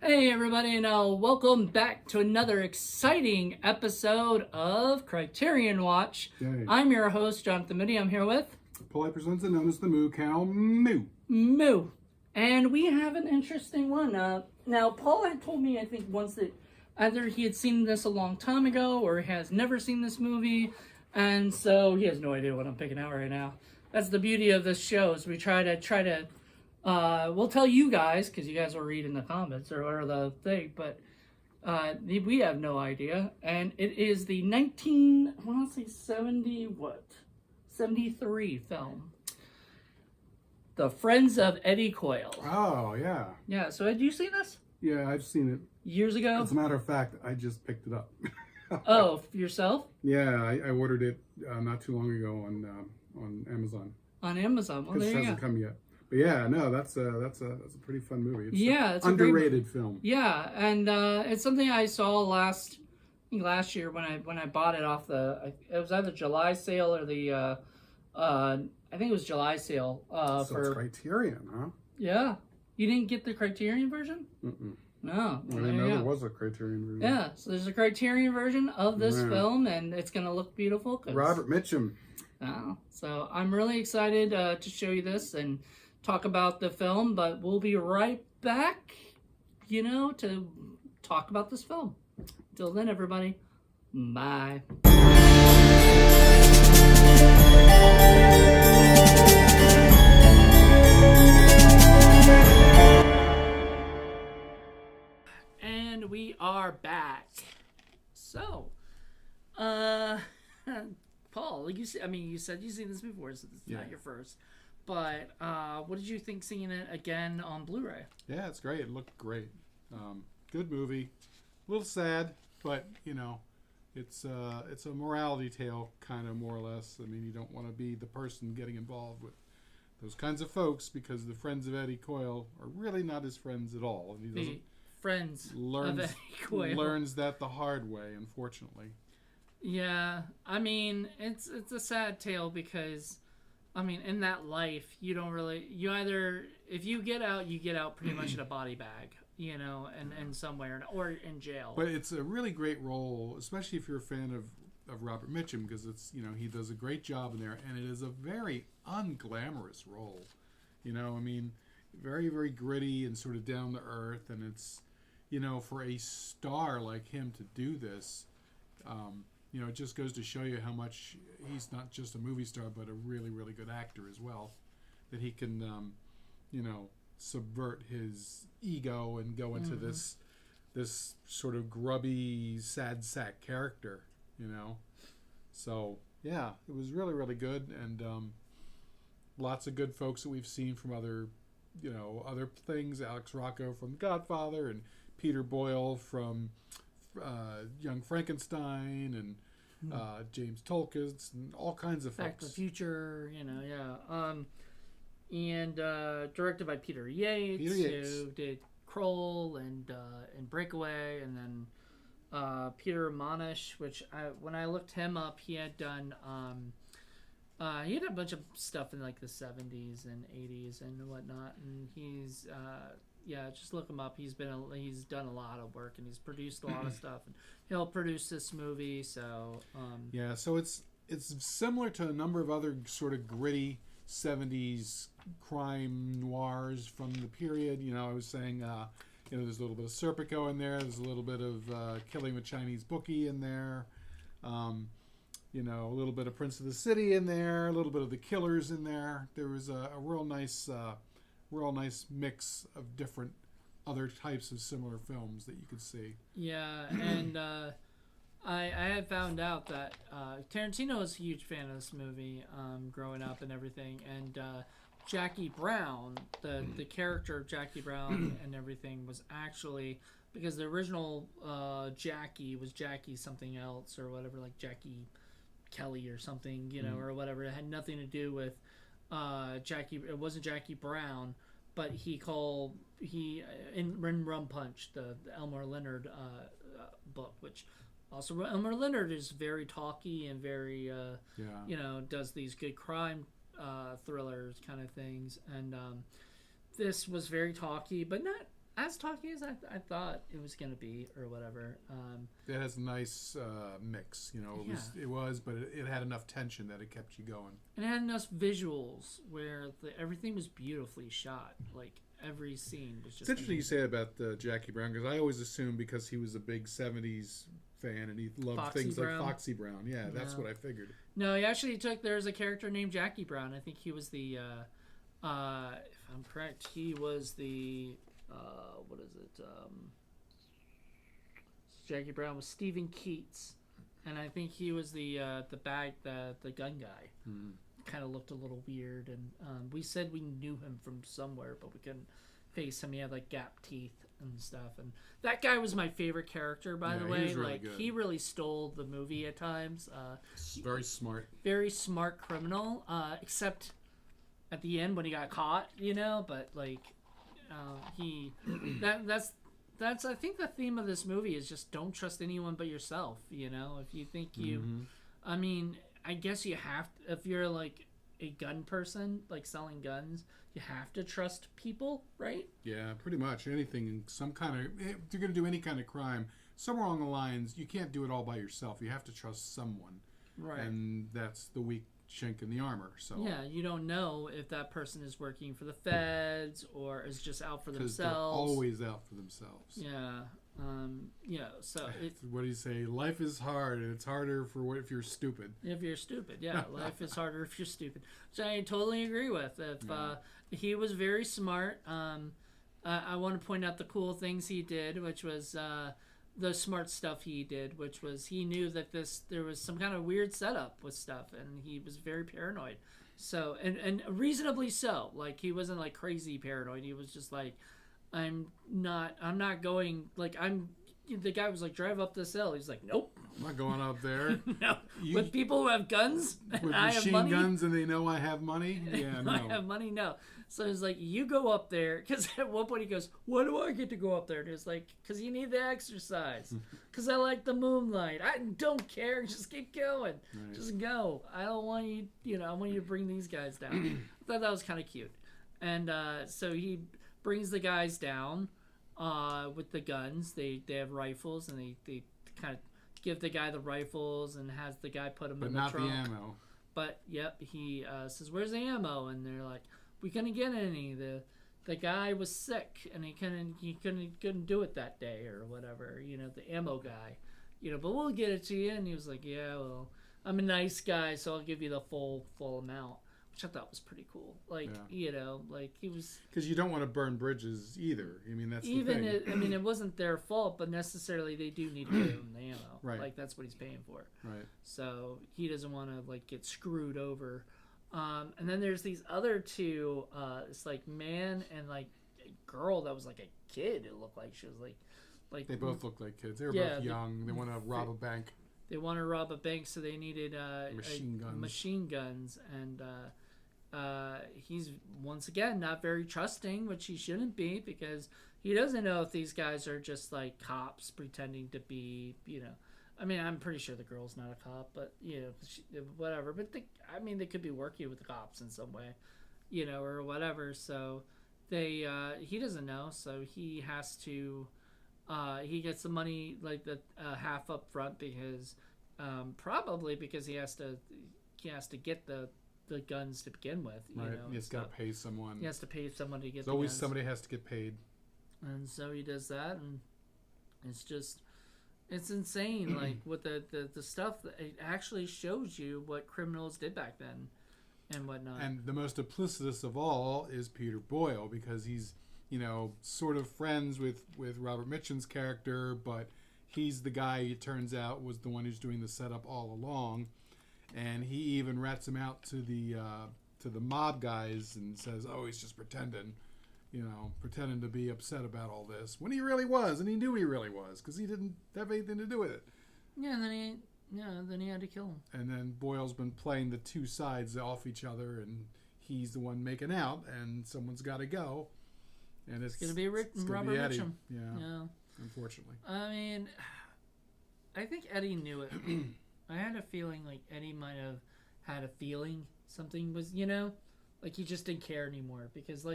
Hey everybody, and welcome back to another exciting episode of Criterion Watch. Yay. I'm your host, Jonathan Moody. I'm here with Paul Presenza, known as the Moo Cow Moo. Moo. And we have an interesting one. Now, Paul had told me, I think, once that either he had seen this a long time ago or has never seen this movie, and so he has no idea what I'm picking out right now. That's the beauty of this show, is we try to we'll tell you guys, because you guys will read in the comments or the thing, but we have no idea. And it is the 73 film, The Friends of Eddie Coyle. Oh, yeah. Yeah, so had you seen this? Yeah, I've seen it. Years ago? As a matter of fact, I just picked it up. Oh, yourself? Yeah, I ordered it not too long ago on Amazon. On Amazon? Well, Because there it you hasn't go. come yet. But yeah, no, that's a pretty fun movie. It's It's underrated film. Yeah, and it's something I saw last year when I bought it off it was either July sale or the I think it was July sale. So for it's Criterion, huh? Yeah, you didn't get the Criterion version? Mm-mm. No, I didn't know there was a Criterion version. Yeah, so there's a Criterion version of this film, and it's gonna look beautiful. Robert Mitchum. So I'm really excited to show you this and talk about the film, but we'll be right back, to talk about this film. Till then, everybody, bye. And we are back. So, Paul, you said you've seen this before, so it's not your first. But what did you think seeing it again on Blu-ray? Yeah, it's great. It looked great. Good movie. A little sad, but it's a morality tale, kind of, more or less. I mean, you don't want to be the person getting involved with those kinds of folks, because the Friends of Eddie Coyle are really not his friends at all. And he doesn't of Eddie Coyle learns that the hard way, unfortunately. Yeah, I mean, it's a sad tale because, I mean, in that life, you either, if you get out pretty much in a body bag, and somewhere, or in jail. But it's a really great role, especially if you're a fan of Robert Mitchum, because it's, he does a great job in there, and it is a very unglamorous role. I mean, very, very gritty and sort of down to earth, and it's, for a star like him to do this, it just goes to show you how much he's not just a movie star, but a really, really good actor as well. That he can, subvert his ego and go into this sort of grubby, sad sack character, So, yeah, it was really, really good. And lots of good folks that we've seen from other things. Alex Rocco from Godfather, and Peter Boyle from Young Frankenstein, and James Tolkien, and all kinds of folks. Back to the Future, and directed by Peter Yates, who did Kroll and Breakaway, and then Peter Monish, which when I looked him up, he had done he had a bunch of stuff in like the 70s and 80s and whatnot, and he's just look him up. He's done a lot of work, and he's produced a lot of stuff, and he'll produce this movie. So so it's similar to a number of other sort of gritty 70s crime noirs from the period. I was saying there's a little bit of Serpico in there. There's a little bit of Killing the Chinese Bookie in there. A little bit of Prince of the City in there. A little bit of The Killers in there. There was a real nice mix of different other types of similar films that you could see. Yeah, and I had found out that Tarantino was a huge fan of this movie growing up and everything, and Jackie Brown, the character of Jackie Brown and everything, was actually, because the original Jackie was Jackie something else or whatever, like Jackie Kelly or something, or whatever. It had nothing to do with Jackie. It wasn't Jackie Brown, but in Rum Punch, the Elmore Leonard book, which also Elmore Leonard is very talky and very does these good crime thrillers kind of things, and this was very talky, but not as talky as I thought it was gonna be, or whatever. It has a nice mix, you know. But it had enough tension that it kept you going. And it had enough visuals where everything was beautifully shot. Like every scene was just. It's interesting you say about Jackie Brown, because I always assumed because he was a big '70s fan and he loved things like Foxy Brown. Yeah, that's what I figured. No, he actually there's a character named Jackie Brown. I think he was the, if I'm correct, he was the, what is it? Jackie Brown was Stephen Keats, and I think he was the gun guy. Mm-hmm. Kind of looked a little weird, and we said we knew him from somewhere, but we couldn't face him. He had like gap teeth and stuff, and that guy was my favorite character, by the way. He was really good. He really stole the movie at times. Very smart criminal, except at the end when he got caught, you know. But like, that's I think the theme of this movie is just don't trust anyone but yourself. You know, if you think I mean, I guess you have to, if you're like a gun person, like selling guns, you have to trust people, right? Yeah, pretty much. Anything, if you're going to do any kind of crime, somewhere along the lines, you can't do it all by yourself. You have to trust someone. Right. And that's the weak chink in the armor. So yeah, you don't know if that person is working for the feds or is just out for themselves. Because they're always out for themselves. Yeah. So what do you say? Life is hard, and it's harder if you're stupid. If you're stupid, yeah, life is harder if you're stupid. Which I totally agree with. He was very smart. I want to point out the cool things he did, which was the smart stuff he did, which was he knew that there was some kind of weird setup with stuff, and he was very paranoid. So and reasonably so. Like he wasn't like crazy paranoid. He was just like, I'm not going, like, the guy was like, drive up this hill. He's like, nope. I'm not going up there. No. With people who have guns with I have money. Machine guns and they know I have money? Yeah, no. I have money? No. So he's like, you go up there. Because at one point he goes, why do I get to go up there? And he's like, because you need the exercise. Because I like the moonlight. I don't care. Just keep going. Right. Just go. I don't want you, I want you to bring these guys down. I thought that was kind of cute. And so he brings the guys down with the guns. They have rifles, and they kind of give the guy the rifles and has the guy put them in the trunk. But not the ammo. But, yep, he says, where's the ammo? And they're like, we couldn't get any. The guy was sick, and he couldn't do it that day or whatever, the ammo guy. But we'll get it to you. And he was like, yeah, well, I'm a nice guy, so I'll give you the full amount. Which I thought was pretty cool. Like, like he was... Because you don't want to burn bridges either. I mean, that's the thing. It wasn't their fault, but necessarily they do need to give him the ammo. Right. Like, that's what he's paying for. Right. So he doesn't want to, like, get screwed over. And then there's these other two, it's like man and, like, a girl that was, like, a kid. It looked like she was, like... They both looked like kids. They were both young. They want to rob a bank. They want to rob a bank, so they needed machine guns. And... he's once again not very trusting, which he shouldn't be, because he doesn't know if these guys are just like cops pretending to be, I mean, I'm pretty sure the girl's not a cop, but whatever. But they could be working with the cops in some way, or whatever. So he doesn't know, so he has to, he gets the money, like the half up front, because probably because he has to get the guns to begin with. He's got to pay someone. He has to pay someone to get the guns. Somebody has to get paid. And so he does that, and it's insane. Like, with the stuff, that it actually shows you what criminals did back then and whatnot. And the most duplicitous of all is Peter Boyle, because he's, sort of friends with Robert Mitchum's character, but he's the guy, it turns out, was the one who's doing the setup all along. And he even rats him out to the mob guys and says, "Oh, he's just pretending to be upset about all this," when he really was, and he knew he really was, because he didn't have anything to do with it. Yeah, and then he had to kill him. And then Boyle's been playing the two sides off each other, and he's the one making out, and someone's got to go. And it's gonna be Robert Mitchum. Yeah, unfortunately. I mean, I think Eddie knew it. I had a feeling like Eddie might have had a feeling something was, like he just didn't care anymore, because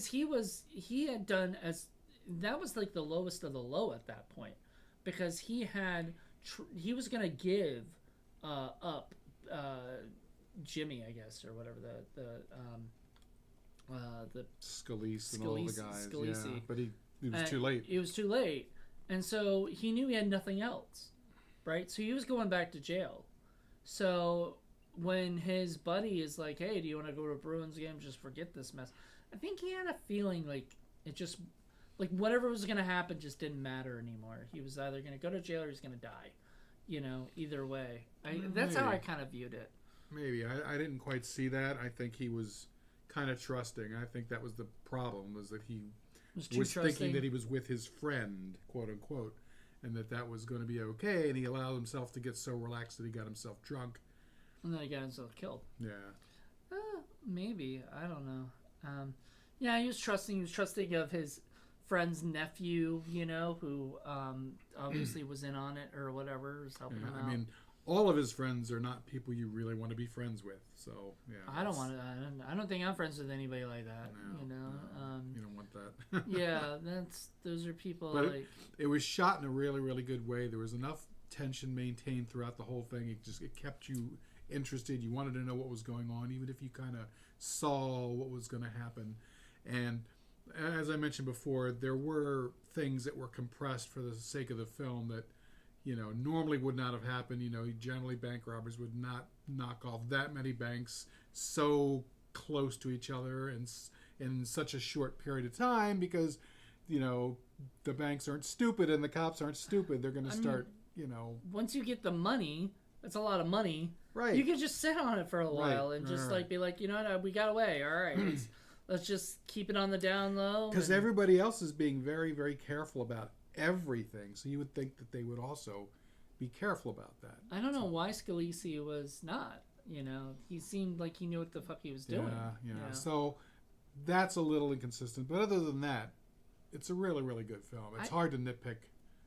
he had done as that was like the lowest of the low at that point, because he was gonna give up Jimmy, I guess, or whatever the Scalise and all the guys. Scalise. Yeah, but he was too late. It was too late, and so he knew he had nothing else, right? So he was going back to jail. So when his buddy is like, "Hey, do you want to go to a Bruins game? Just forget this mess." I think he had a feeling like it just, like whatever was going to happen just didn't matter anymore. He was either going to go to jail or he's going to die. Either way. That's how I kind of viewed it. Maybe. I didn't quite see that. I think he was kind of trusting. I think that was the problem, was that he was thinking that he was with his friend, quote unquote, and that was going to be okay, and he allowed himself to get so relaxed that he got himself drunk. And then he got himself killed. Yeah. Maybe. I don't know. Yeah, he was trusting. He was trusting of his friend's nephew, who obviously was in on it or whatever, was helping him out. I mean, all of his friends are not people you really want to be friends with. So yeah, I don't think I'm friends with anybody like that. No, you don't want that. Yeah, those are people. But like it was shot in a really, really good way. There was enough tension maintained throughout the whole thing. It kept you interested. You wanted to know what was going on, even if you kind of saw what was going to happen. And as I mentioned before, there were things that were compressed for the sake of the film that, normally would not have happened. Generally bank robbers would not knock off that many banks so close to each other and in such a short period of time, because, the banks aren't stupid and the cops aren't stupid. They're going to start, once you get the money, that's a lot of money. Right. You can just sit on it for a while and just be like, we got away. All right. Let's just keep it on the down low. Because everybody else is being very, very careful about everything. So you would think that they would also be careful about that. I don't know why Scalise was not. He seemed like he knew what the fuck he was doing. Yeah. So that's a little inconsistent. But other than that, it's a really, really good film. It's hard to nitpick.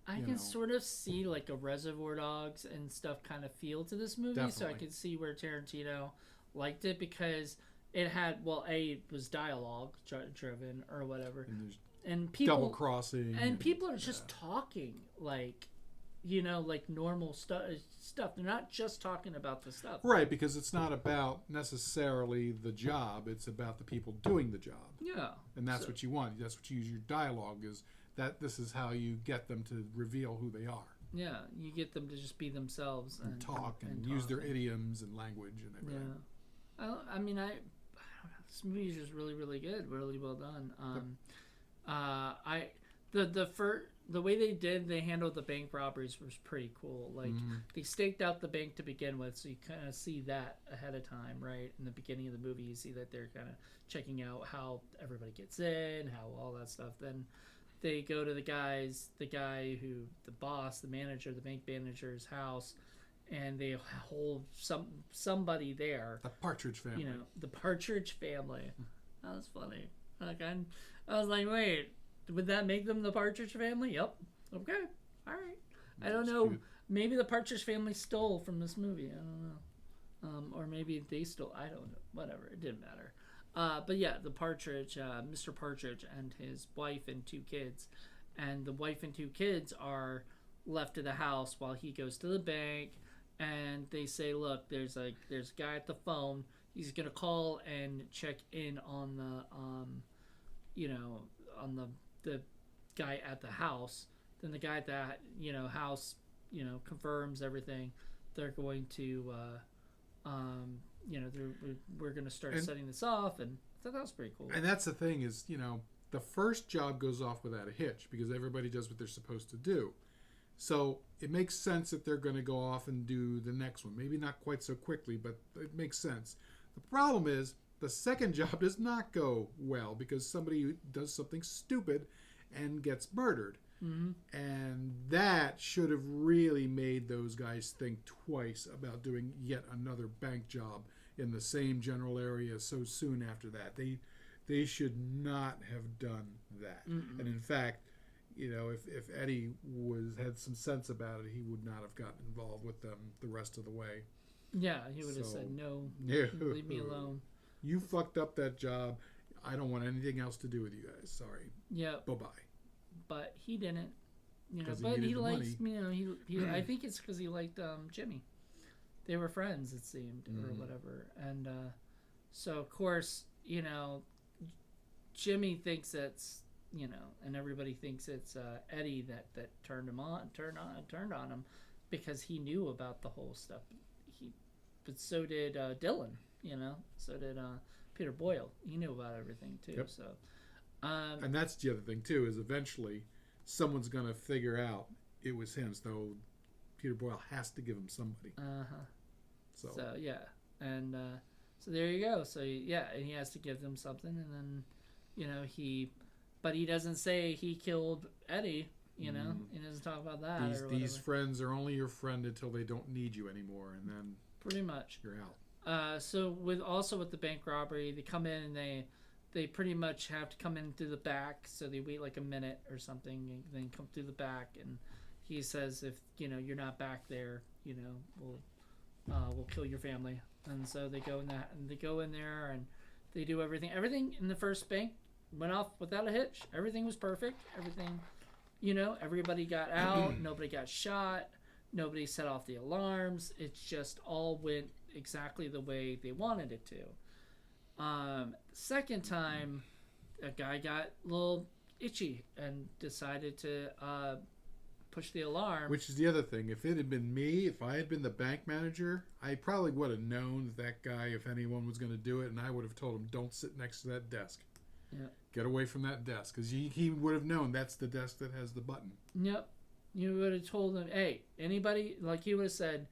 I can sort of see like a Reservoir Dogs and stuff kind of feel to this movie. Definitely. So I can see where Tarantino liked it, because it had, it was dialogue driven or whatever, and people double crossing, and people are just talking like normal stuff. They're not just talking about the stuff, right? Because it's not about necessarily the job; it's about the people doing the job. Yeah, and that's what you want. That's what you use your dialogue, is that this is how you get them to reveal who they are. Yeah, you get them to just be themselves and talk and use their idioms and language and everything. Yeah, I don't know. This movie is just really, really good, really well done. The way they handled the bank robberies was pretty cool. Like they staked out the bank to begin with, so you kind of see that ahead of time, right? In the beginning of the movie, you see that they're kind of checking out how everybody gets in, how all that stuff. Then they go to the guy who, the boss, the manager, the bank manager's house, and they hold somebody there. The Partridge Family. The Partridge Family. That was funny. Like I was like, wait, would that make them the Partridge Family? Yep. Okay. All right. I don't know. Cute. Maybe the Partridge Family stole from this movie. I don't know. Or maybe they stole. I don't know. Whatever. It didn't matter. But yeah, the Partridge, Mr. Partridge and his wife and 2 kids. And the wife and 2 kids are left at the house while he goes to the bank. And they say, look, there's a guy at the phone. He's gonna call and check in on the guy at the house. Then the guy at that house confirms everything. They're going to we're gonna start setting this off, and I thought that was pretty cool. And that's the thing is, the first job goes off without a hitch because everybody does what they're supposed to do. So it makes sense that they're going to go off and do the next one. Maybe not quite so quickly, but it makes sense. The problem is the second job does not go well because somebody does something stupid and gets murdered. Mm-hmm. And that should have really made those guys think twice about doing yet another bank job in the same general area so soon after that. They should not have done that. Mm-mm. And in fact, if Eddie had some sense about it, he would not have gotten involved with them the rest of the way. Yeah, he would have said, no, leave me alone. You fucked up that job. I don't want anything else to do with you guys. Sorry. Yeah. Bye-bye. but he didn't. You know, 'Cause he but needed he the likes, money. you know, he I think it's because he liked Jimmy. They were friends, it seemed, or whatever. And so, of course, you know, Jimmy thinks it's, you know, and everybody thinks it's Eddie that turned on him, because he knew about the whole stuff. But so did Dylan. You know, so did Peter Boyle. He knew about everything too. Yep. So, and that's the other thing too, is eventually someone's going to figure out it was him. So Peter Boyle has to give him somebody. So yeah, and so there you go. So yeah, and he has to give them something, and then, you know, but he doesn't say he killed Eddie. You know, he doesn't talk about that. These friends are only your friend until they don't need you anymore, and then pretty much you're out. So with the bank robbery, they come in and they pretty much have to come in through the back. So they wait like a minute or something, and then come through the back. And he says, if, you know, you're not back there, you know, we'll kill your family. And so they go in there and they do everything. Everything in the first bank went off without a hitch. Everything was perfect. Everything, you know, everybody got out. Nobody got shot. Nobody set off the alarms. It just all went exactly the way they wanted it to. Second time, a guy got a little itchy and decided to push the alarm. Which is the other thing. If it had been me, if I had been the bank manager, I probably would have known that guy, if anyone was going to do it, and I would have told him, don't sit next to that desk. Yeah. Get away from that desk. Because he would have known that's the desk that has the button. Yep. You would have told them, hey, anybody, like you would have said,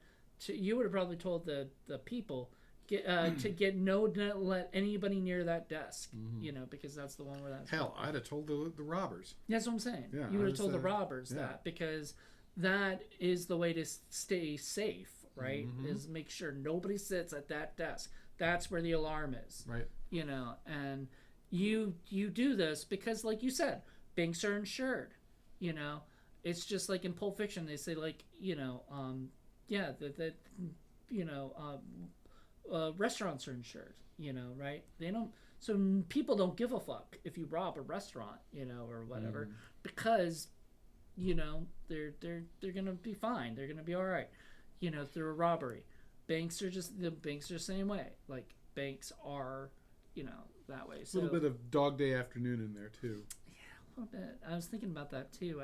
you would have probably told the people to let anybody near that desk, you know, because that's the one where that's... Hell, I'd have told the robbers. That's what I'm saying. Yeah, you would have told the robbers that, because that is the way to stay safe, right? Is make sure nobody sits at that desk. That's where the alarm is. Right. You know, and you do this because, like you said, banks are insured, you know. It's just like in Pulp Fiction, they say, like, you know, restaurants are insured, you know, right? They don't, so people don't give a fuck if you rob a restaurant, you know, or whatever, because, you know, they're gonna be fine. They're gonna be all right, you know, through a robbery. Banks are the same way. Like, banks are, you know, that way. So, a little bit of Dog Day Afternoon in there too. Yeah, a little bit. I was thinking about that too.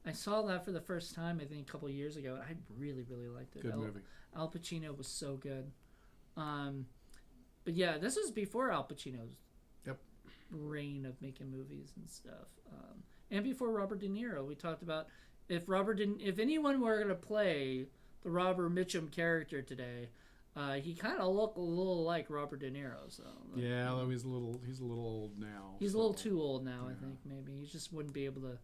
I saw that for the first time, I think, a couple of years ago, and I really, really liked it. Good movie. Al Pacino was so good. But yeah, this was before Al Pacino's reign of making movies and stuff. And before Robert De Niro. We talked about if anyone were going to play the Robert Mitchum character today, he kind of looked a little like Robert De Niro. So yeah, although he's a little old now. He's a little too old now, I think. Maybe he just wouldn't be able to.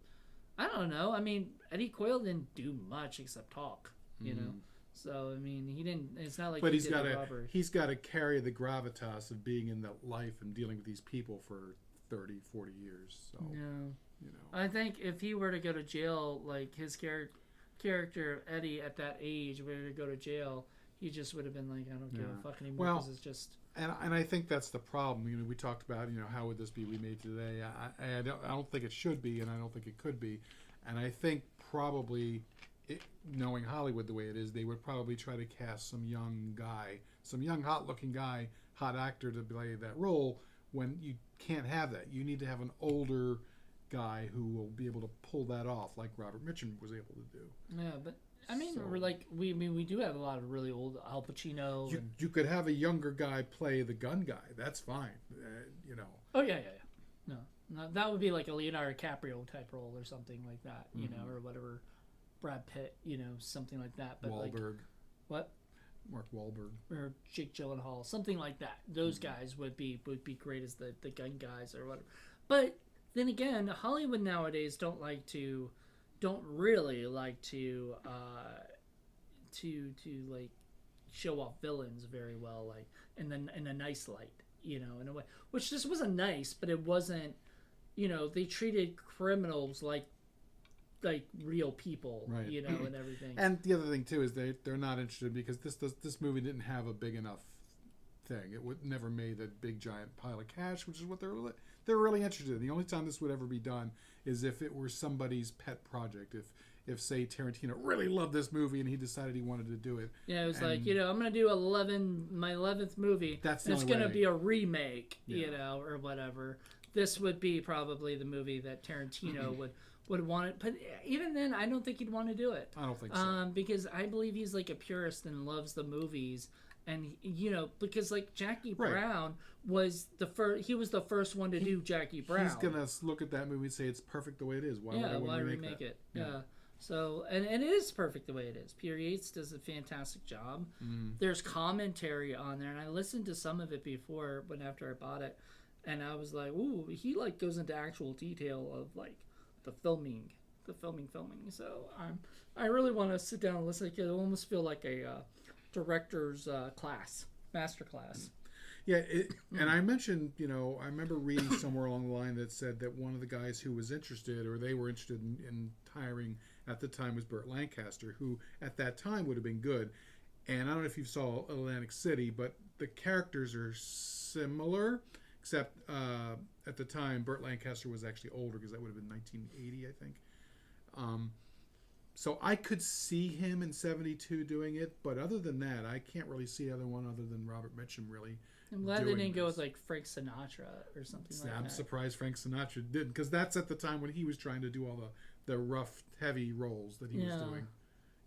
I don't know. I mean, Eddie Coyle didn't do much except talk, you know. So I mean, he didn't. It's not like. But he's got to carry the gravitas of being in that life and dealing with these people for 30, 40 years. So no, you know. I think if he were to go to jail, like his character Eddie at that age, were to go to jail, he just would have been like, I don't give a fuck anymore, because it's just. And I think that's the problem. You know, we talked about, you know, how would this be remade today? I don't think it should be, and I don't think it could be. And I think probably, knowing Hollywood the way it is, they would probably try to cast some young hot-looking guy, hot actor to play that role, when you can't have that. You need to have an older guy who will be able to pull that off, like Robert Mitchum was able to do. Yeah, but I mean, we do have a lot of really old Al Pacino. You could have a younger guy play the gun guy. That's fine. You know. Oh yeah. No, that would be like a Leonardo DiCaprio type role or something like that, you know, or whatever. Brad Pitt, you know, something like that. But Wahlberg. What? Mark Wahlberg. Or Jake Gyllenhaal, something like that. Those guys would be great as the gun guys or whatever. But then again, Hollywood nowadays don't really like to like show off villains very well, like in a nice light, you know, in a way. Which this wasn't nice, but it wasn't, you know, they treated criminals like real people, right, you know, and everything. And the other thing too is they're not interested, because this movie didn't have a big enough thing. It would never made a big giant pile of cash, which is what they're they're really interested. The only time this would ever be done is if it were somebody's pet project. If say Tarantino really loved this movie and he decided he wanted to do it. Yeah, it was like, I'm going to do my 11th movie. That's the it's only going to way. be a remake, or whatever. This would be probably the movie that Tarantino would want it. But even then, I don't think he'd want to do it. I don't think so. Because I believe he's like a purist and loves the movies. And, because like Jackie Brown was the first, he was the first one to do Jackie Brown. He's going to look at that movie and say it's perfect the way it is. Why would I want to remake it? Yeah. So, and it is perfect the way it is. Peter Yates does a fantastic job. There's commentary on there, and I listened to some of it before, after I bought it, and I was like, ooh, he like goes into actual detail of like the filming. So I really want to sit down and listen. I almost feel like a director's master class. Yeah, and I mentioned, I remember reading somewhere along the line that said that one of the guys who was interested, or they were interested in hiring at the time, was Burt Lancaster, who at that time would have been good. And I don't know if you saw Atlantic City, but the characters are similar, except at the time Burt Lancaster was actually older, because that would have been 1980, I think. So I could see him in 72 doing it, but other than that, I can't really see other than Robert Mitchum really. I'm glad they didn't go with like Frank Sinatra or something like that. I'm surprised Frank Sinatra didn't, because that's at the time when he was trying to do all the rough, heavy roles that he was doing.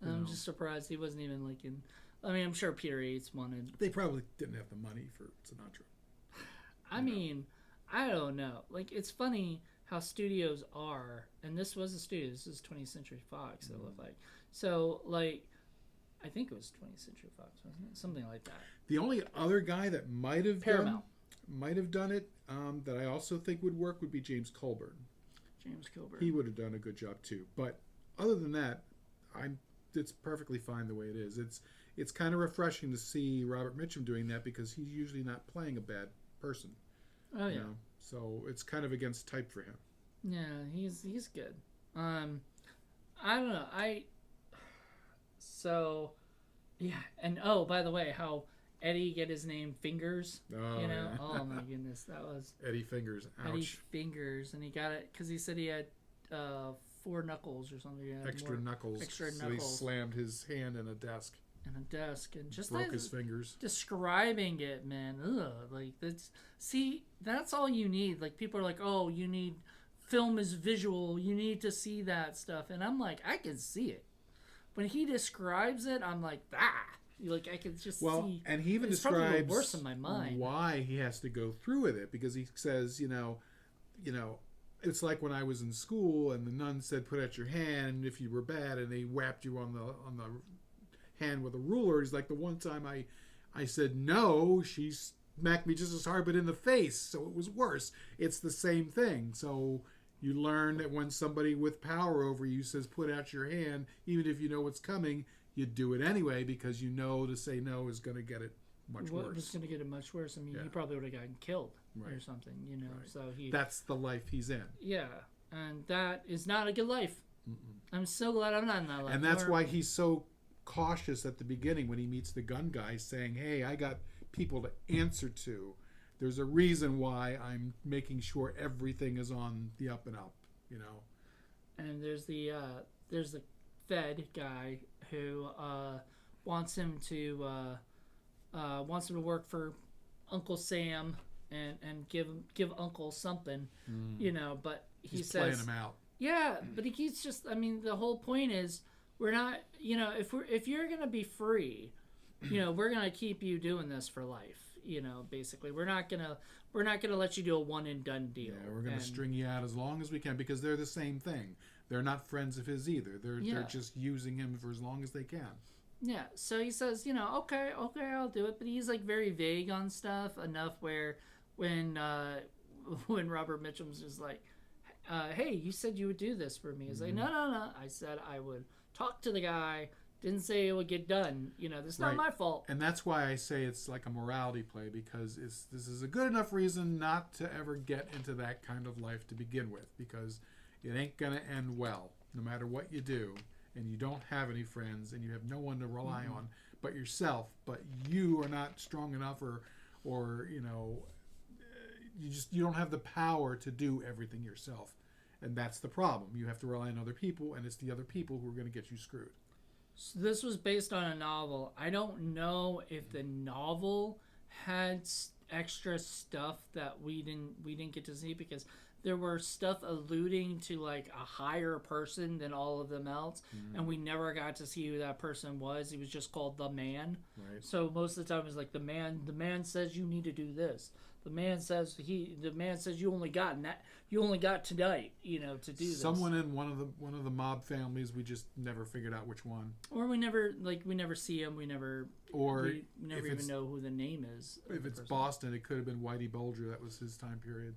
I'm just surprised he wasn't even like in. I mean, I'm sure Peter Yates wanted. They probably didn't have the money for Sinatra. I mean, I don't know. Like, it's funny how studios are, and this was a studio. This is 20th Century Fox. It looked like. So, like, I think it was 20th Century Fox, wasn't it? Something like that. The only other guy that might have Paramount done it that I also think would work would be James Coburn. He would have done a good job too. But other than that, it's perfectly fine the way it is. It's kind of refreshing to see Robert Mitchum doing that, because he's usually not playing a bad person. Oh yeah. So it's kind of against type for him. Yeah, he's good. I don't know. And by the way, how Eddie get his name Fingers? Oh, yeah. Oh my goodness, that was Eddie Fingers. Ouch. Eddie Fingers, and he got it because he said he had 4 knuckles or something. Extra knuckles. So he slammed his hand in a desk. And just broke his fingers. Describing it, man. Ugh, like that's all you need. Like, people are like, oh, you need film is visual. You need to see that stuff, and I'm like, I can see it. When he describes it, I'm like, like I can just see. And he even describes worse in my mind why he has to go through with it, because he says, it's like when I was in school and the nun said, put out your hand if you were bad, and they whapped you on the hand with a ruler. He's like, the one time I said no, she smacked me just as hard, but in the face, so it was worse. It's the same thing. So you learn that when somebody with power over you says put out your hand, even if you know what's coming, you do it anyway, because you know to say no is going to get it much worse. It's going to get it much worse. I mean, he probably would have gotten killed or something, Right. So that's the life he's in. Yeah, and that is not a good life. Mm-mm. I'm so glad I'm not in that life. And that's why he's so cautious at the beginning when he meets the gun guy, saying, hey, I got people to answer to. There's a reason why I'm making sure everything is on the up and up, And there's the Fed guy who wants him to work for Uncle Sam and give Uncle something, But he's playing him out. Yeah, but he's just. I mean, the whole point is we're not. If you're gonna be free, we're gonna keep you doing this for life. Basically, we're not gonna let you do a one and done deal. Yeah, we're gonna string you out as long as we can, because they're the same thing. They're not friends of his either. They're just using him for as long as they can. Yeah. So he says, okay, I'll do it, but he's like very vague on stuff enough where when Robert Mitchum's just like, hey, you said you would do this for me. He's like, no. I said I would talk to the guy. Didn't say it would get done. This is not my fault. And that's why I say it's like a morality play, because this is a good enough reason not to ever get into that kind of life to begin with, because it ain't going to end well, no matter what you do, and you don't have any friends, and you have no one to rely on but yourself, but you are not strong enough or you don't have the power to do everything yourself, and that's the problem. You have to rely on other people, and it's the other people who are going to get you screwed. So this was based on a novel. I don't know if the novel had extra stuff that we didn't get to see, because there were stuff alluding to like a higher person than all of them else, and we never got to see who that person was. He was just called the Man. Right. So most of the time it was like the man says you need to do this. The man says you only got tonight, to do this. Someone in one of the mob families, we just never figured out which one. Or we never see him. We never even know who the name is. If it's Boston, it could have been Whitey Bulger. That was his time period.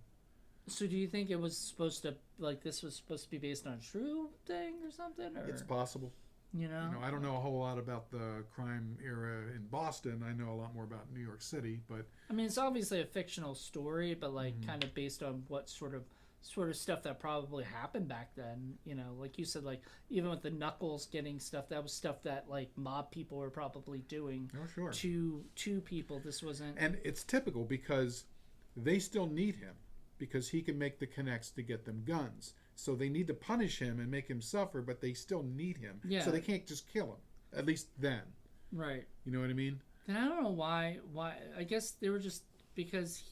So do you think it was supposed to, this was supposed to be based on a true thing or something? Or It's possible. I don't know a whole lot about the crime era in Boston. I know a lot more about New York City, but I mean, it's obviously a fictional story, but kind of based on what sort of stuff that probably happened back then. Like you said, like even with the Knuckles getting stuff, that was stuff that like mob people were probably doing. Oh, sure. To people. This wasn't. And it's typical because they still need him, because he can make the connects to get them guns. So they need to punish him and make him suffer, but they still need him. Yeah. So they can't just kill him. At least then. Right. You know what I mean? And I don't know why. I guess they were just because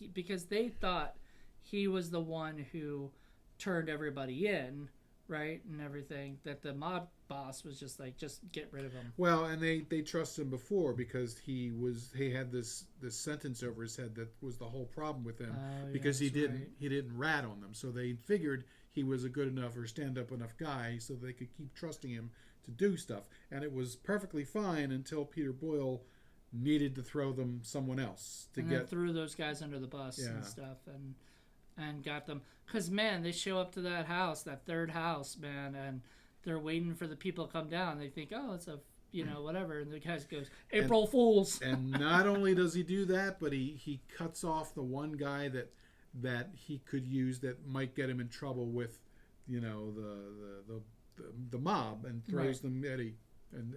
they thought he was the one who turned everybody in, right, and everything. That the mob boss was just like, just get rid of him. Well, and they trusted him before because he had this sentence over his head that was the whole problem with him, because he didn't rat on them. So they figured he was a good enough or stand up enough guy so they could keep trusting him to do stuff. And it was perfectly fine until Peter Boyle needed to throw them someone else to then threw those guys under the bus and stuff, and got them. Because man, they show up to that house, that third house, man, and they're waiting for the people to come down. They think, oh, it's a whatever, and the guy goes, April Fools. And not only does he do that, but he cuts off the one guy that he could use that might get him in trouble with, the mob, and throws them Eddie, and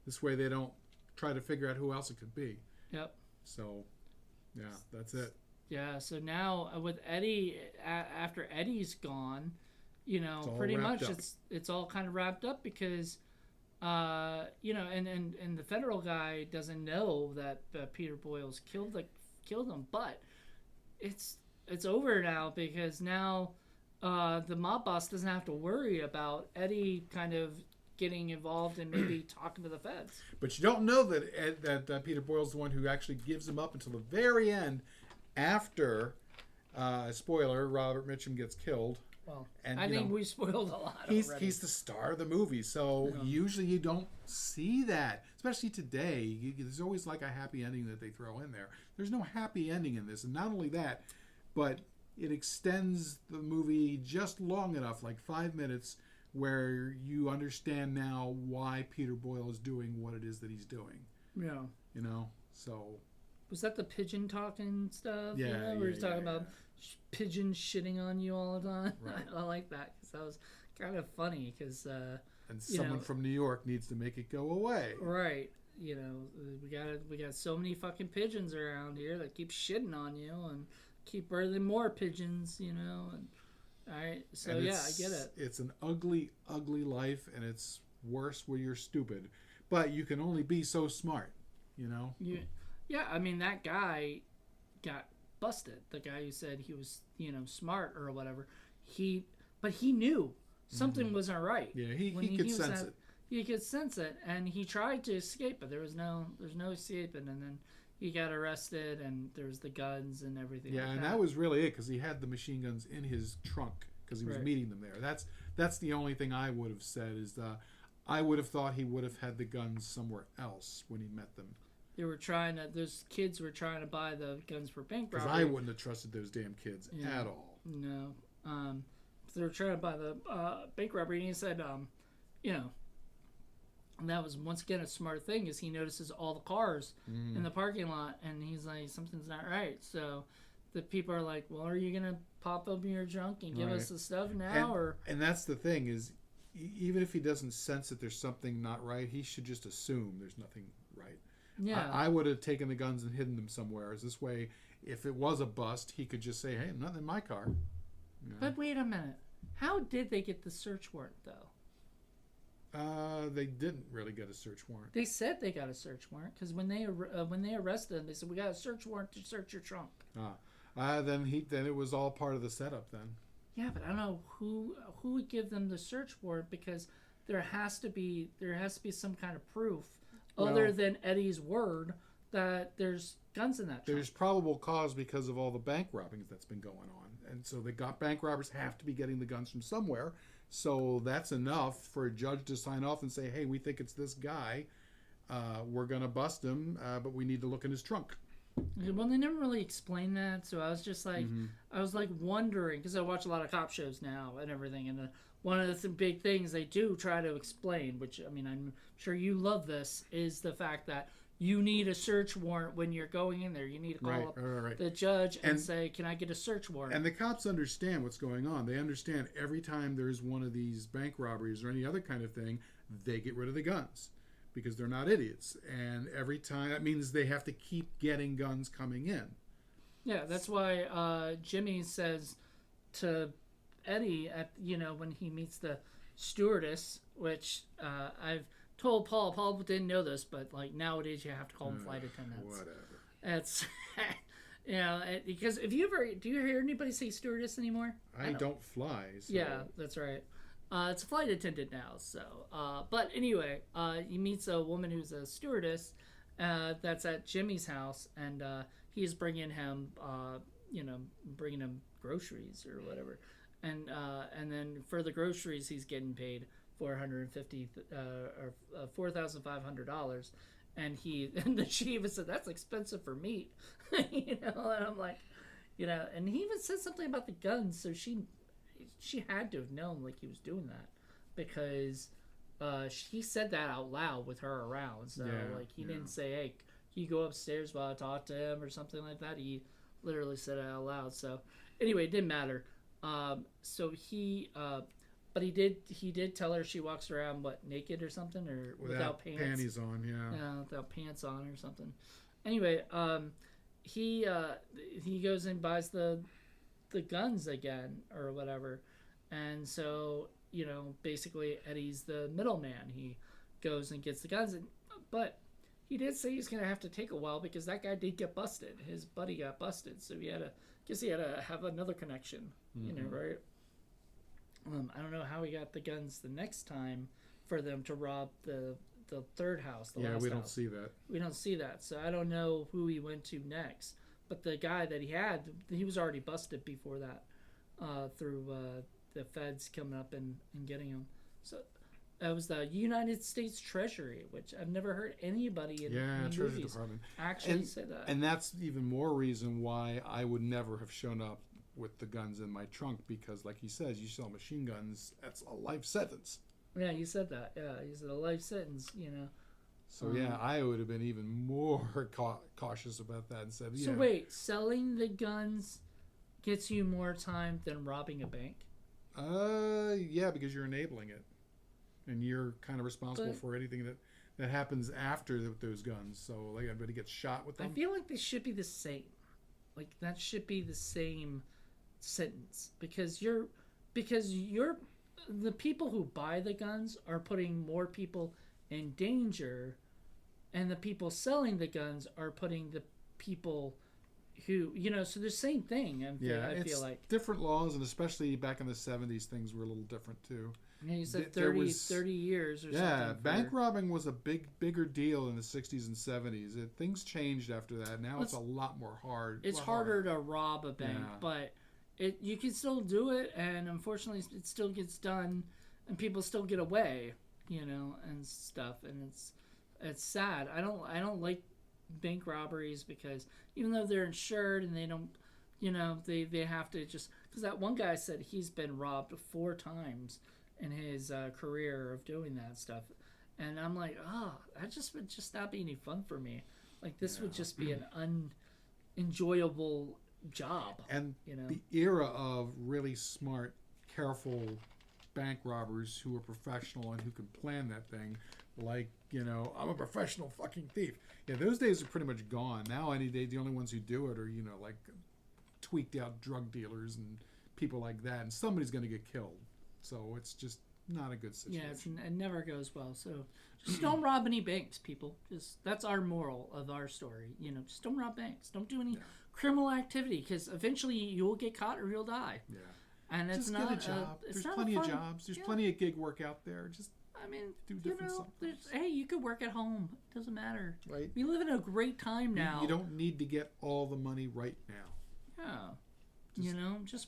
this way they don't try to figure out who else it could be. Yep. So, yeah, that's it. Yeah. So now with Eddie, after Eddie's gone, pretty much it's all kind of wrapped up because, and the federal guy doesn't know that Peter Boyle's killed him, but it's over now because now the mob boss doesn't have to worry about Eddie kind of getting involved and maybe talking to the feds. But you don't know that Peter Boyle's the one who actually gives him up until the very end, after spoiler, Robert Mitchum gets killed. Well, and I think we spoiled a lot. He's the star of the movie, so usually you don't see that, especially today. There's always like a happy ending that they throw in there. There's no happy ending in this, and not only that, but it extends the movie just long enough, like 5 minutes, where you understand now why Peter Boyle is doing what it is that he's doing. Yeah. So. Was that the pigeon talking stuff? Yeah. Where he's talking about pigeons shitting on you all the time? Right. I like that because that was kind of funny because. And someone from New York needs to make it go away. Right. We got so many fucking pigeons around here that keep shitting on you and keep birthing more pigeons, and all right, so I get it. It's an ugly, ugly life, and it's worse when you're stupid. But you can only be so smart, Yeah, I mean, that guy got busted. The guy who said he was, smart or whatever. But he knew something wasn't right. Yeah, he could sense it. He could sense it, and he tried to escape, but there's no escaping. And then he got arrested, and there's the guns and everything. Yeah, and that was really it, because he had the machine guns in his trunk because he was meeting them there. That's the only thing I would have said is I would have thought he would have had the guns somewhere else when he met them. Those kids were trying to buy the guns for bank robbery. Because I wouldn't have trusted those damn kids at all. No. They were trying to buy the bank robbery, and he said, and that was once again a smart thing, is he notices all the cars in the parking lot, and he's like, something's not right. So the people are like, well, are you gonna pop open your trunk and give us the stuff now, and that's the thing is, even if he doesn't sense that there's something not right, he should just assume there's nothing right. Yeah, I would have taken the guns and hidden them somewhere. As this way, if it was a bust, he could just say, "Hey, nothing in my car." You know? But wait a minute. How did they get the search warrant, though? They didn't really get a search warrant. They said they got a search warrant because when they arrested him, they said, "We got a search warrant to search your trunk." Then it was all part of the setup then. Yeah, but I don't know who would give them the search warrant, because there has to be some kind of proof other than Eddie's word that there's guns in that trunk. There's probable cause because of all the bank robbings that's been going on, and so bank robbers have to be getting the guns from somewhere. So that's enough for a judge to sign off and say, "Hey, we think it's this guy. We're gonna bust him, but we need to look in his trunk." Well, they never really explained that, so I was just like, I was like wondering, because I watch a lot of cop shows now and everything, and one of the big things they do try to explain, which, I mean, I'm sure you love this, is the fact that you need a search warrant when you're going in there. You need to call up the judge and say, "Can I get a search warrant?" And the cops understand what's going on. They understand every time there's one of these bank robberies or any other kind of thing, they get rid of the guns because they're not idiots. And every time, that means they have to keep getting guns coming in. Yeah, that's why Jimmy says to Eddie when he meets the stewardess, which I've told Paul didn't know this, but like nowadays you have to call them flight attendants. Whatever. It's because do you hear anybody say stewardess anymore? I don't fly. So. Yeah, that's right. It's a flight attendant now. So, but anyway, he meets a woman who's a stewardess that's at Jimmy's house, and he's bringing him groceries or whatever, and then for the groceries he's getting paid $450 or $4,500, and the chief said, "That's expensive for meat," and I'm like, and he even said something about the guns, so she had to have known like he was doing that, because he said that out loud with her around, so he didn't say, "Hey, can you go upstairs while I talk to him," or something like that. He literally said it out loud. So anyway, it didn't matter. But he did tell her she walks around naked or something, or without pants. Panties on, yeah, without pants on or something. Anyway, he goes and buys the guns again or whatever, and so basically Eddie's the middleman. He goes and gets the guns, but he did say he's gonna have to take a while because that guy did get busted. His buddy got busted, so he had to have another connection, right? I don't know how he got the guns the next time for them to rob the third house. We don't see that. We don't see that, so I don't know who he went to next. But the guy that he was already busted before that, through the feds coming up and getting him. So that was the United States Treasury, which I've never heard anybody in Treasury movies Department actually say that. And that's even more reason why I would never have shown up with the guns in my trunk, because like he says, you sell machine guns, that's a life sentence. Yeah, you said that. Yeah, you said a life sentence, So I would have been even more cautious about that and said, So wait, selling the guns gets you more time than robbing a bank? Yeah, because you're enabling it. And you're kind of responsible for anything that happens after those guns. So like everybody gets shot with them. I feel like they should be the same. Like that should be the same sentence, because the people who buy the guns are putting more people in danger, and the people selling the guns are putting the people who so the same thing. I feel like different laws, and especially back in the 70s things were a little different too. Yeah, you said 30 years or something. Yeah, bank robbing was a bigger deal in the 60s and 70s. Things changed after that. Now it's a lot more hard. It's harder to rob a bank, but you can still do it, and unfortunately it still gets done, and people still get away, and stuff, and it's sad. I don't like bank robberies, because even though they're insured and they don't, they have to just, because that one guy said he's been robbed 4 times in his career of doing that stuff, and I'm like, that just would just not be any fun for me. Like this would just be an unenjoyable job. And the era of really smart, careful bank robbers who are professional and who can plan that thing like, I'm a professional fucking thief. Yeah, those days are pretty much gone. Now, any day, the only ones who do it are, like tweaked out drug dealers and people like that, and somebody's going to get killed. So it's just not a good situation. Yeah, it never goes well. So just don't rob any banks, people. That's our moral of our story. Just don't rob banks. Don't do any criminal activity, because eventually you'll get caught or you'll die. Yeah. And it's just not get a job. It's There's not plenty a of fun, jobs. There's plenty of gig work out there. Just do different stuff. Hey, you could work at home. It doesn't matter. Right. We live in a great time now. You don't need to get all the money right now. Yeah. Just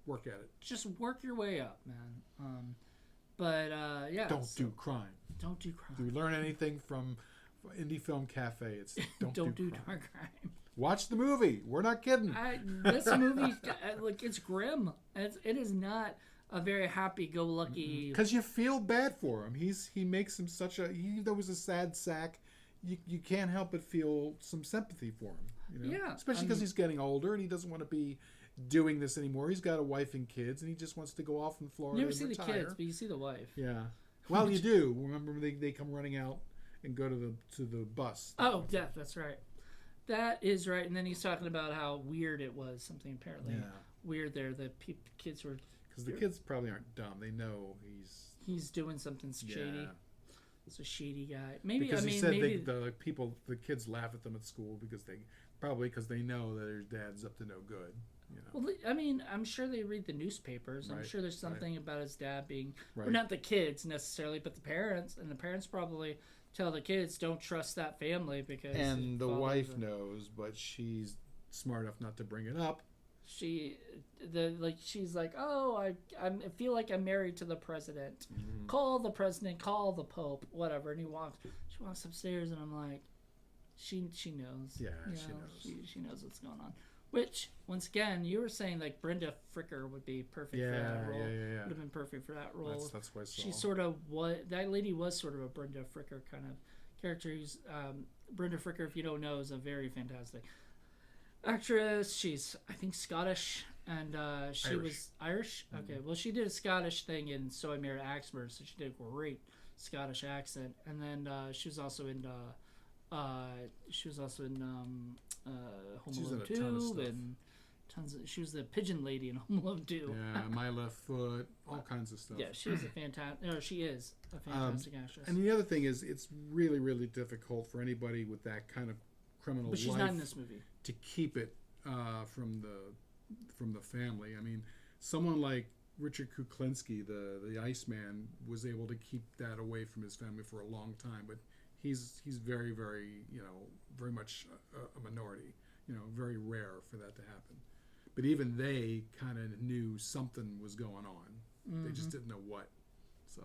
work at it. Just work your way up, man. Yeah. Don't do crime. Don't do crime. Do we learn anything from Indie Film Cafe? It's don't do crime. Watch the movie. We're not kidding. This movie, it's grim. It is not a very happy-go-lucky. Because you feel bad for him. He makes him even though he's a sad sack, you can't help but feel some sympathy for him. Yeah. Especially because he's getting older and he doesn't want to be doing this anymore. He's got a wife and kids, and he just wants to go off in Florida. You never see retire. the kids, but you see the wife. Yeah. Well, you do. Remember, they come running out and go to the bus. Oh, yeah, that's right. That is right. And then he's talking about how weird it was. Something apparently weird there. The kids were... Because the kids probably aren't dumb. They know he's doing something shady. Yeah. He's a shady guy. Maybe because he said maybe the kids laugh at them at school because they know that their dad's up to no good. Well, I'm sure they read the newspapers. I'm sure there's something about his dad being, or not the kids necessarily, but the parents, and the parents probably tell the kids don't trust that family because. And the wife knows, but she's smart enough not to bring it up. She's like, oh, I feel like I'm married to the president. Mm-hmm. Call the president, call the Pope, whatever. And she walks upstairs, and I'm like, she knows. Yeah, she knows. She knows what's going on. Which, once again, you were saying like Brenda Fricker would be perfect for that role. Yeah. Would have been perfect for that role. That's what I saw. She that lady was sort of a Brenda Fricker kind of character. Brenda Fricker, if you don't know, is a very fantastic actress. She's, I think, Scottish, and she was Irish. Mm-hmm. Okay, well, she did a Scottish thing in So I Married Axmer, so she did a great Scottish accent. And then she was also in Home Alone 2 and she was the pigeon lady in Home Alone 2. Yeah, My Left Foot, all kinds of stuff. Yeah, she is a fantastic actress. And the other thing is, it's really, really difficult for anybody with that kind of criminal but she's life not in this movie to keep it from the family. I mean, someone like Richard Kuklinski, the Iceman, was able to keep that away from his family for a long time, but he's very, very, very much a minority. Very rare for that to happen. But even they kind of knew something was going on. Mm-hmm. They just didn't know what. So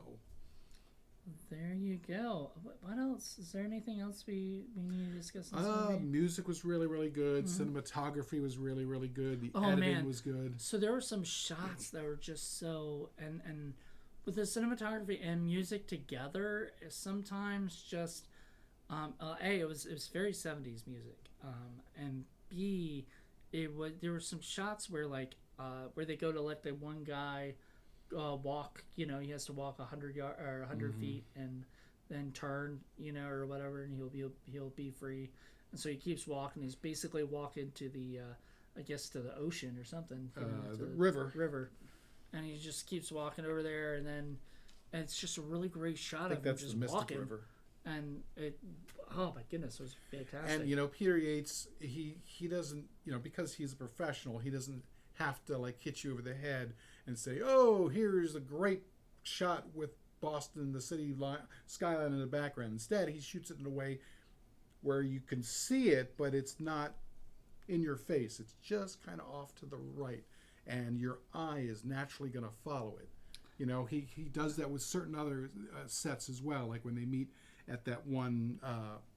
there you go. What else? Is there anything else we need to discuss in this movie? Music was really, really good. Mm-hmm. Cinematography was really, really good. The editing was good. So there were some shots that were just so... And with the cinematography and music together, sometimes just... A, it was very 70s music. And B, there were some shots where where they go to let the one guy walk, he has to walk 100 yards or 100 mm-hmm. feet and then turn, or whatever, and he'll be free. And so he keeps walking. He's basically walking to the I guess to the ocean or something. The river. And he just keeps walking over there, and it's just a really great shot of him just walking. River. And oh my goodness, it was fantastic. And Peter Yates, he doesn't, because he's a professional, he doesn't have to hit you over the head and say, oh, here's a great shot with Boston, the city skyline in the background. Instead, he shoots it in a way where you can see it, but it's not in your face. It's just kind of off to the right, and your eye is naturally going to follow it. He does that with certain other sets as well, like when they meet at that one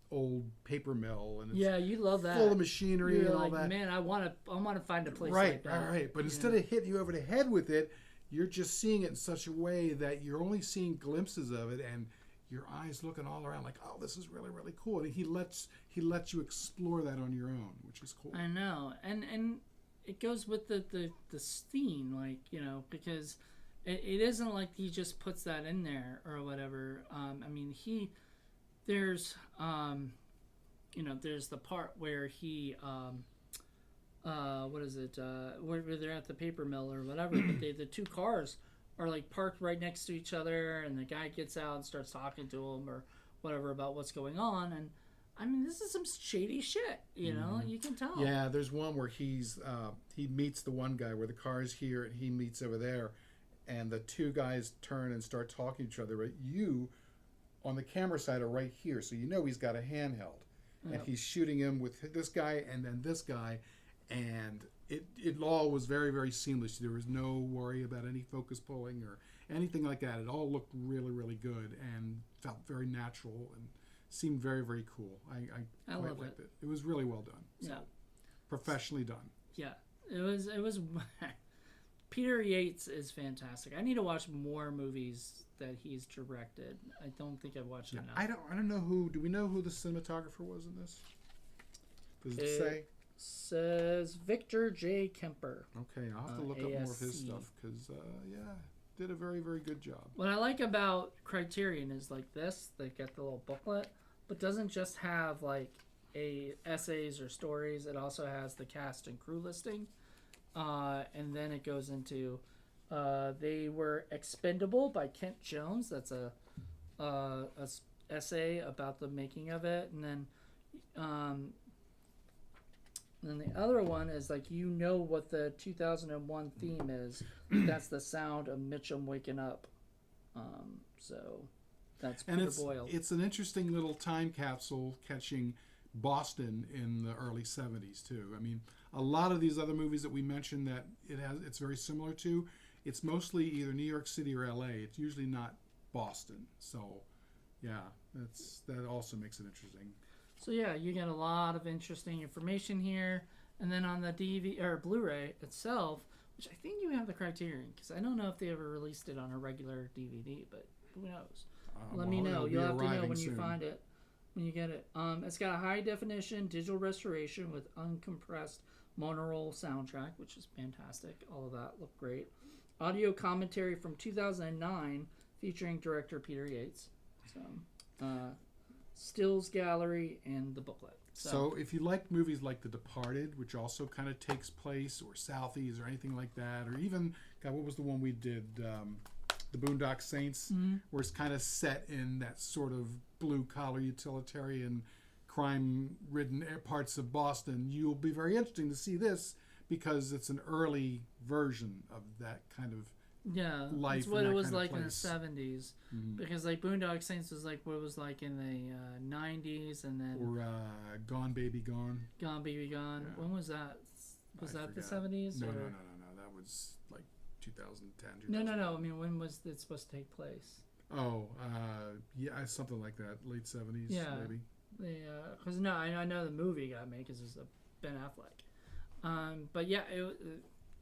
old paper mill, and it's you love that, full of machinery. You're and all that. Man, I want to find a place like that. Right. But instead of hitting you over the head with it, you're just seeing it in such a way that you're only seeing glimpses of it, and your eyes looking all around like, oh, this is really, really cool. And he lets you explore that on your own, which is cool. I know, and it goes with the theme, because. It isn't like he just puts that in there or whatever. mean, there's there's the part where he what is it? Where they're at the paper mill or whatever, but the two cars are like parked right next to each other, and the guy gets out and starts talking to him or whatever about what's going on. And I mean, this is some shady shit, you know. You can tell. Yeah, there's one where he meets the one guy where the car's here and he meets over there, and the two guys turn and start talking to each other. But you, on the camera side, are right here, so you know he's got a handheld, and he's shooting him with this guy and then this guy, and it all was very, very seamless. There was no worry about any focus pulling or anything like that. It all looked really, really good and felt very natural and seemed very, very cool. I quite liked it. It was really well done. So, professionally done. Yeah, it was. Peter Yates is fantastic. I need to watch more movies that he's directed. I don't think I've watched enough. I don't know who. Do we know who the cinematographer was in this? Does it say? Says Victor J. Kemper. Okay, I'll have to look up more of his stuff because did a very, very good job. What I like about Criterion is like this. They get the little booklet, but doesn't just have like essays or stories. It also has the cast and crew listing. And then it goes into They Were Expendable by Kent Jones. That's a essay about the making of it. And then the other one is like, you know what the 2001 theme is. That's the sound of Mitchum waking up. So that's Peter Boyle. It's an interesting little time capsule catching Boston in the early 70s too. I mean, a lot of these other movies that we mentioned that it's very similar to, it's mostly either New York City or LA. It's usually not Boston. So yeah, that also makes it interesting. So yeah, you get a lot of interesting information here. And then on the DVD or Blu-ray itself, which I think you have the Criterion, because I don't know if they ever released it on a regular DVD, but who knows? Let me know. You'll have to know when you find it, when you get it. It's got a high definition digital restoration with uncompressed monaural soundtrack, which is fantastic. All of that looked great. Audio commentary from 2009 featuring director Peter Yates. So, stills gallery and the booklet. So if you like movies like The Departed, which also kind of takes place, or Southeast, or anything like that, or even, God, what was the one we did, The Boondock Saints, where it's kind of set in that sort of blue-collar utilitarian, crime-ridden parts of Boston, you'll be very interesting to see this because it's an early version of that kind of life. That's what it was like in the 70s. Because like Boondock Saints was like what it was like in the 90s, and then or Gone Baby Gone. Gone Baby Gone. Yeah. When was that? Was that the 70s? No. That was like 2010. No. I mean, when was it supposed to take place? Oh, something like that. Late 70s, maybe. Because I know the movie got made because it was Ben Affleck. But yeah,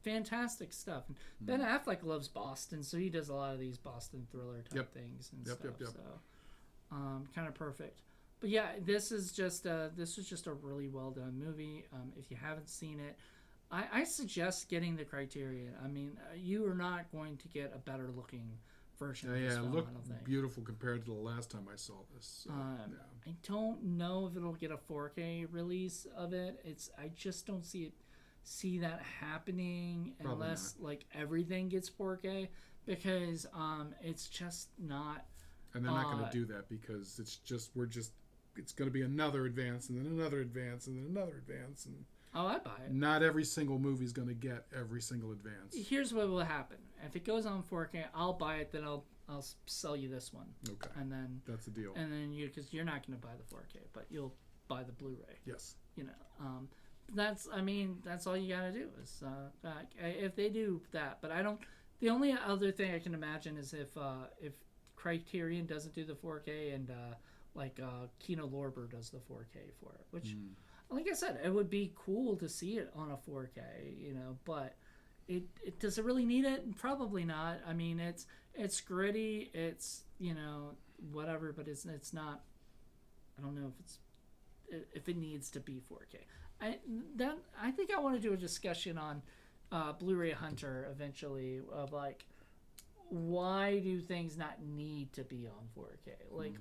fantastic stuff. Ben Affleck loves Boston, so he does a lot of these Boston thriller type things and stuff. So, kind of perfect. But yeah, this was just a really well done movie. If you haven't seen it, I suggest getting the Criterion. I mean, you are not going to get a better looking version of this film. It looked beautiful compared to the last time I saw this. So, I don't know if it'll get a 4K release of it. I just don't see that happening unless like everything gets 4K, because it's just not. And they're not going to do that because it's going to be another advance and then another advance and then another advance, and I buy it. Not every single movie is going to get every single advance. Here's what will happen: if it goes on 4K, I'll buy it. Then I'll sell you this one. Okay. And then that's the deal. And then because you're not going to buy the 4K, but you'll buy the Blu-ray. Yes. You know. That's all you gotta do is if they do that. But I don't. The only other thing I can imagine is if Criterion doesn't do the 4K and Kino Lorber does the 4K for it, which, like I said, it would be cool to see it on a 4K, you know. But it does it really need it? Probably not. I mean, it's gritty. It's whatever, but it's not. I don't know if it needs to be 4K. I think I want to do a discussion on Blu-ray Hunter eventually of like why do things not need to be on 4K? Like,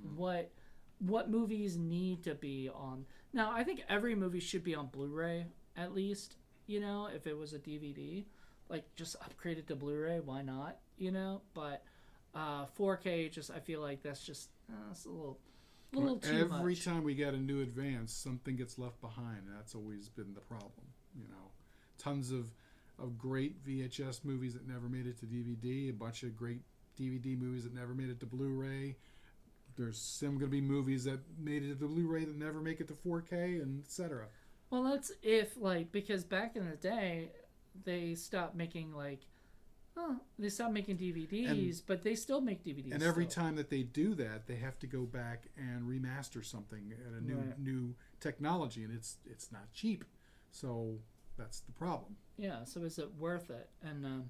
what movies need to be on? Now, I think every movie should be on Blu-ray, at least, you know, if it was a DVD. Like, just upgrade it to Blu-ray, why not, you know? But 4K, just, I feel like that's just, it's a little too much. Every time we get a new advance, something gets left behind. That's always been the problem, you know. Tons of great VHS movies that never made it to DVD, a bunch of great DVD movies that never made it to Blu-ray. There's some going to be movies that made it to Blu-ray that never make it to 4K, and etc. Well, that's if, like, because back in the day, they stopped making, like, they stopped making DVDs, but they still make DVDs. And every time that they do that, they have to go back and remaster something at a new technology, and it's not cheap. So that's the problem. Yeah, so is it worth it? And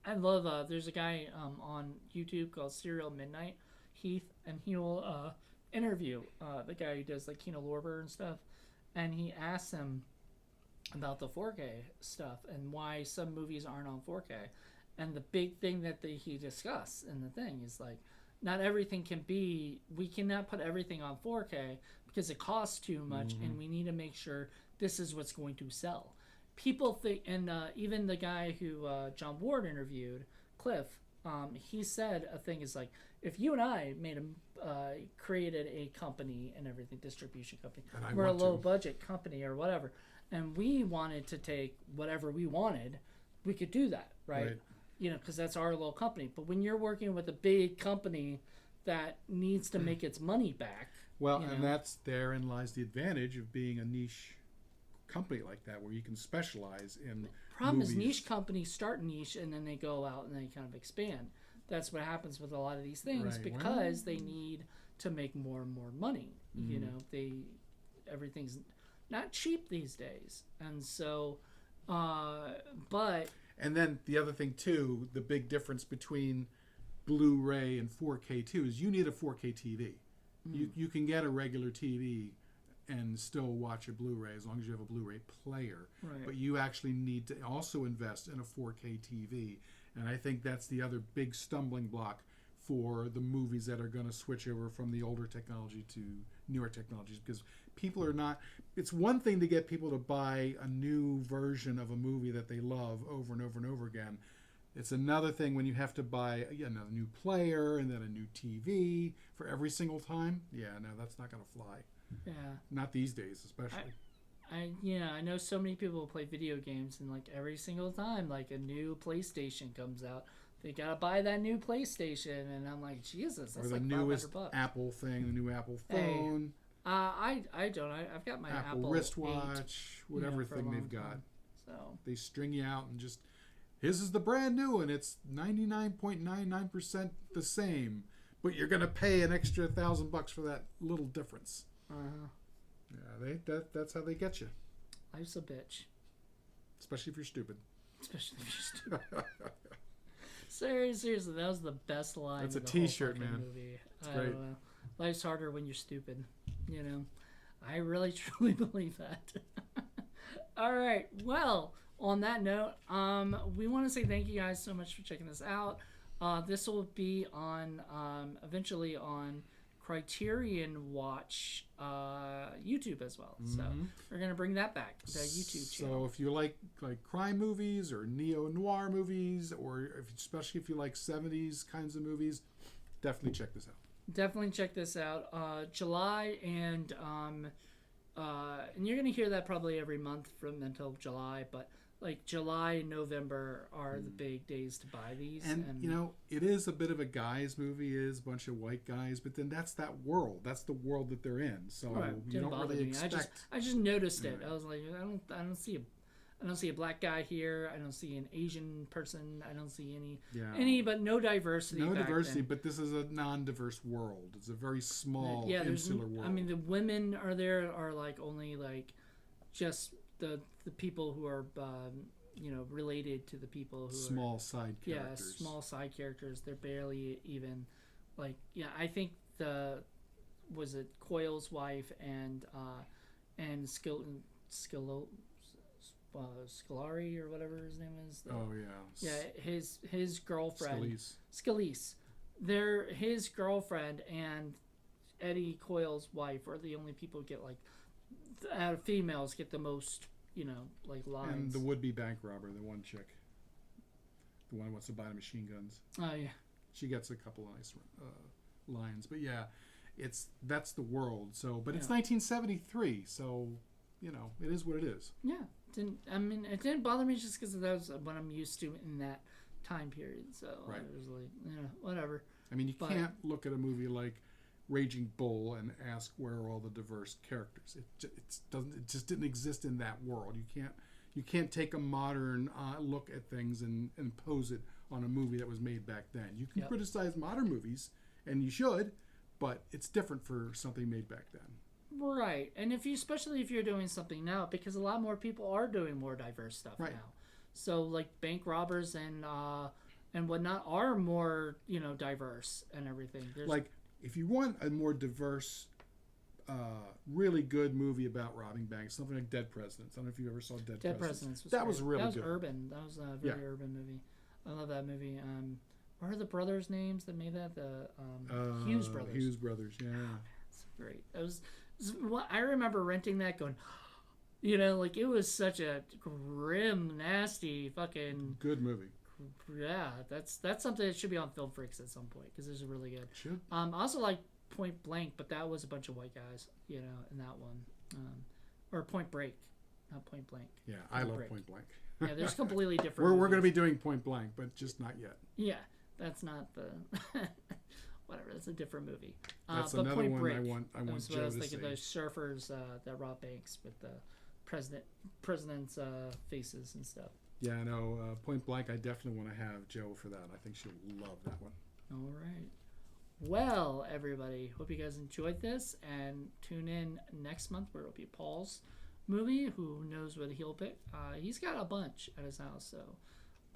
I love, there's a guy on YouTube called Serial Midnight, Heath, and he will interview the guy who does, like, Kino Lorber and stuff, and he asks him about the 4K stuff and why some movies aren't on 4K. And the big thing that he discussed in the thing is, like, not everything can be, we cannot put everything on 4K because it costs too much, and we need to make sure this is what's going to sell. People think, and even the guy who John Ward interviewed, Cliff, he said a thing is like, if you and I created a company and everything, distribution company, we're a low budget company or whatever, and we wanted to take whatever we wanted, we could do that, right? You know, because that's our little company. But when you're working with a big company that needs to make its money back, well, and that's therein lies the advantage of being a niche company like that, where you can specialize in. Problem movies. is, niche companies start niche and then they go out and they kind of expand. That's what happens with a lot of these things because they need to make more and more money. You know, everything's not cheap these days, and so, but. And then the other thing too, the big difference between Blu-ray and 4K too is you need a 4K TV. You can get a regular TV and still watch a Blu-ray as long as you have a Blu-ray player. But you actually need to also invest in a 4K TV. And I think that's the other big stumbling block for the movies that are going to switch over from the older technology to newer technologies, because people are not, it's one thing to get people to buy a new version of a movie that they love over and over and over again. It's another thing when you have to buy a new player and then a new TV for every single time. Yeah, no, that's not going to fly. Yeah. Not these days, especially. I know so many people who play video games, and like every single time like a new PlayStation comes out, they gotta buy that new PlayStation, and I'm like, Jesus, that's or the like newest $500. Apple thing, the new Apple phone. I don't. I've got my Apple wristwatch, 8, whatever for a thing long they've got. time. So they string you out and just, his is the brand new and it's 99.99% the same, but you're gonna pay an extra $1,000 for that little difference. Yeah, that's how they get you. Life's a bitch. Especially if you're stupid. Seriously, that was the best line. That's of a the T-shirt, whole man. Movie. It's I great. don't know. Life's harder when you're stupid. You know, I really truly believe that. All right. Well, on that note, we want to say thank you guys so much for checking this out. This will be on eventually on Criterion Watch YouTube as well. So we're gonna bring that back to YouTube channel. So if you like crime movies or neo-noir movies, or especially if you like 70s kinds of movies, definitely check this out. Definitely check this out. July and you're gonna hear that probably every month until July, but like July and November are the big days to buy these. And you know, it is a bit of a guys movie, it is a bunch of white guys, but then that's that world. That's the world that they're in. So you don't really expect. I just noticed it. I was like, I don't see a black guy here. I don't see an Asian person. I don't see any, but no diversity. No diversity, then. but this is a non-diverse world. It's a very small, insular world. I mean, the women are like only like just the people who are related to the people who small side characters. Yeah, small side characters. They're barely even like I think was it Coyle's wife and Scolari or whatever his name is. Oh yeah. Yeah, his girlfriend. Scalise. His girlfriend and Eddie Coyle's wife are the only people who get like out of females get the most, like lines. And the would-be bank robber, the one chick, the one who wants to buy the machine guns. Oh yeah. She gets a couple of nice lines, but yeah, that's the world. So, but it's 1973, so it is what it is. Yeah, it didn't bother me just because that was what I'm used to in that time period. So right. I was like, whatever. I mean, you can't look at a movie like Raging Bull and ask where are all the diverse characters. It just didn't exist in that world. You can't take a modern look at things and impose it on a movie that was made back then. You can criticize modern movies, and you should, but it's different for something made back then. Right, and especially if you're doing something now, because a lot more people are doing more diverse stuff now. So like bank robbers and whatnot are more diverse and everything. Like if you want a more diverse, really good movie about robbing banks, something like Dead Presidents. I don't know if you ever saw Dead Presidents. That was really good. That was urban. That was a very urban movie. I love that movie. What are the brothers' names that made that? The Hughes brothers. Hughes brothers. Yeah. Oh, it's great. I remember renting that, going, like it was such a grim, nasty, fucking good movie. Yeah, that's something that should be on Film Freaks at some point because it's really good. Should. I also like Point Blank, but that was a bunch of white guys, in that one, or Point Break, not Point Blank. Yeah, I love Point Blank. Yeah, there's completely different. We're going to be doing Point Blank, but just not yet. Yeah, that's not the whatever. That's a different movie. That's but another Point one Break, I want Joe to see. I was thinking those surfers that rob banks with the president's faces and stuff. Yeah, I know. Point Blank, I definitely want to have Joe for that. I think she'll love that one. All right. Well, everybody, hope you guys enjoyed this, and tune in next month where it'll be Paul's movie. Who knows what he'll pick? He's got a bunch at his house, so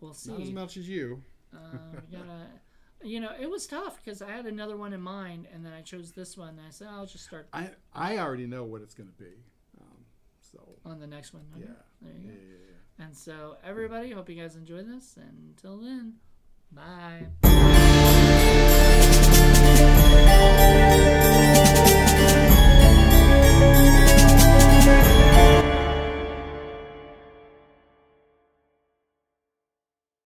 we'll see. Not as much as you. We gotta, it was tough because I had another one in mind, and then I chose this one, and I said I'll just start. I already know what it's going to be. So on the next one. Okay? Yeah. There you go. And so, everybody, hope you guys enjoyed this. And until then, bye.